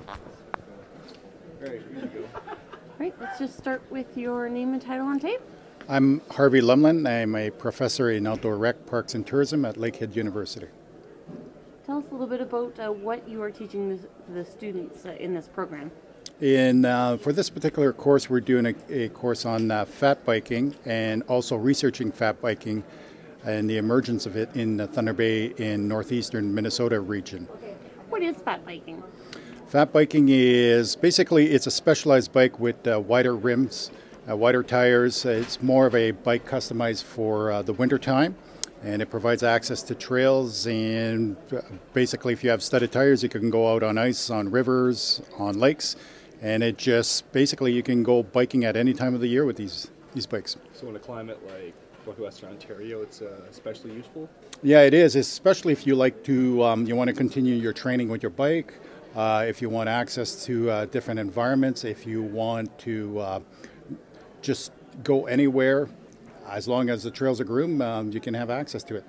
All right, here you go. All right, let's just start with your name and title on tape. I'm Harvey Lemelin. I'm a professor in outdoor rec, parks, and tourism at Lakehead University. Tell us a little bit about what you are teaching the students in this program. For this particular course, we're doing a course on fat biking and also researching fat biking and the emergence of it in Thunder Bay in northeastern Minnesota region. What is fat biking? Fat biking is basically it's a specialized bike with wider rims, wider tires. It's more of a bike customized for the winter time, and it provides access to trails. And basically, if you have studded tires, you can go out on ice, on rivers, on lakes, and it just basically you can go biking at any time of the year with these bikes. So in a climate like Northwestern Ontario, it's especially useful? Yeah, it is, especially if you like to, you want to continue your training with your bike, if you want access to different environments, if you want to just go anywhere, as long as the trails are groomed, you can have access to it.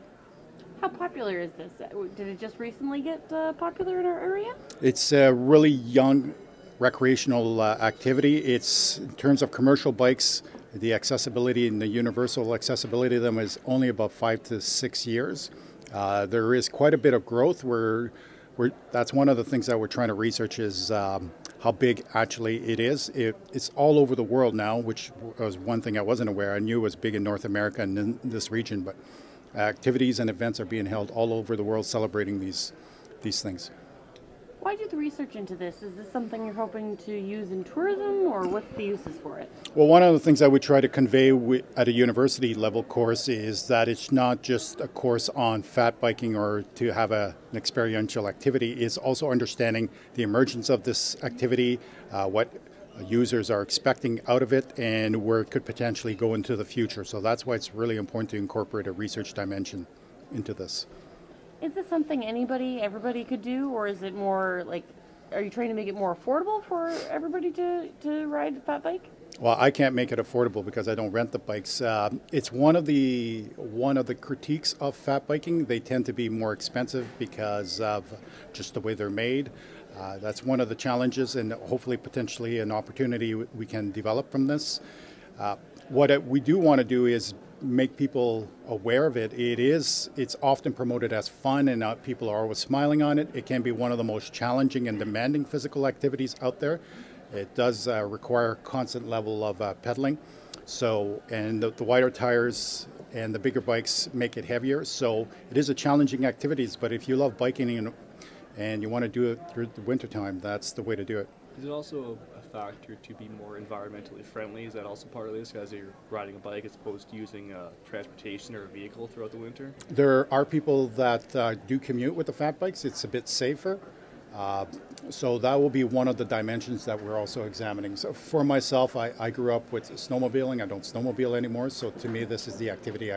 How popular is this? Did it just recently get popular in our area? It's a really young recreational activity. It's, in terms of commercial bikes, the accessibility and the universal accessibility of them is only about 5 to 6 years. There is quite a bit of growth. That's one of the things that we're trying to research is how big actually it is. It's all over the world now, which was one thing I wasn't aware. I knew it was big in North America and in this region, but activities and events are being held all over the world celebrating these things. Why do the research into this? Is this something you're hoping to use in tourism, or what's the uses for it? Well, one of the things I would try to convey at a university level course is that it's not just a course on fat biking or to have an experiential activity. It's also understanding the emergence of this activity, what users are expecting out of it, and where it could potentially go into the future. So that's why it's really important to incorporate a research dimension into this. Is this something everybody could do, or is it more like, are you trying to make it more affordable for everybody to ride a fat bike? Well, I can't make it affordable because I don't rent the bikes. It's one of the critiques of fat biking. They tend to be more expensive because of just the way they're made. That's one of the challenges, and hopefully potentially an opportunity we can develop from this. What we do want to do is make people aware of it. It's often promoted as fun, and people are always smiling on it. It can be one of the most challenging and demanding physical activities out there. It does require a constant level of pedaling. So, and the wider tires and the bigger bikes make it heavier. So it is a challenging activity, but if you love biking and you want to do it through the wintertime, that's the way to do it. Is it also a factor to be more environmentally friendly? Is that also part of this, as you're riding a bike as opposed to using transportation or a vehicle throughout the winter? There are people that do commute with the fat bikes. It's a bit safer. So that will be one of the dimensions that we're also examining. So for myself, I grew up with snowmobiling. I don't snowmobile anymore. So to me, this is the activity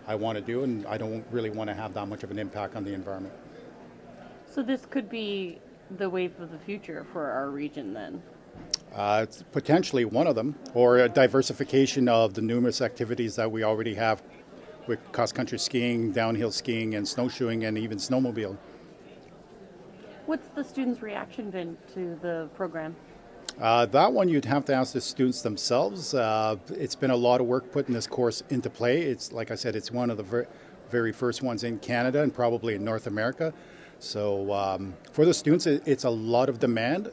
I want to do, and I don't really want to have that much of an impact on the environment. So this could be the wave of the future for our region then? It's potentially one of them, or a diversification of the numerous activities that we already have with cross-country skiing, downhill skiing, and snowshoeing, and even snowmobile. What's the students' reaction been to the program? That one you'd have to ask the students themselves. It's been a lot of work putting this course into play. It's, like I said, it's one of the very first ones in Canada and probably in North America. So for the students, it's a lot of demand.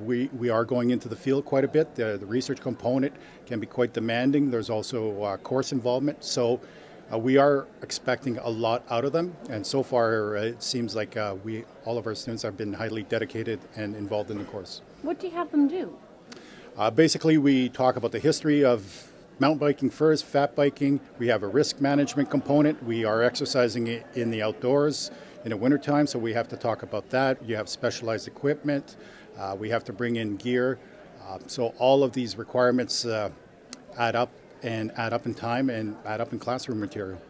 We are going into the field quite a bit. The research component can be quite demanding. There's also course involvement. So we are expecting a lot out of them. And so far, it seems like all of our students have been highly dedicated and involved in the course. What do you have them do? Basically, we talk about the history of mountain biking first, fat biking. We have a risk management component. We are exercising in the outdoors in the wintertime, so we have to talk about that. You have specialized equipment. We have to bring in gear. So all of these requirements add up in time and add up in classroom material.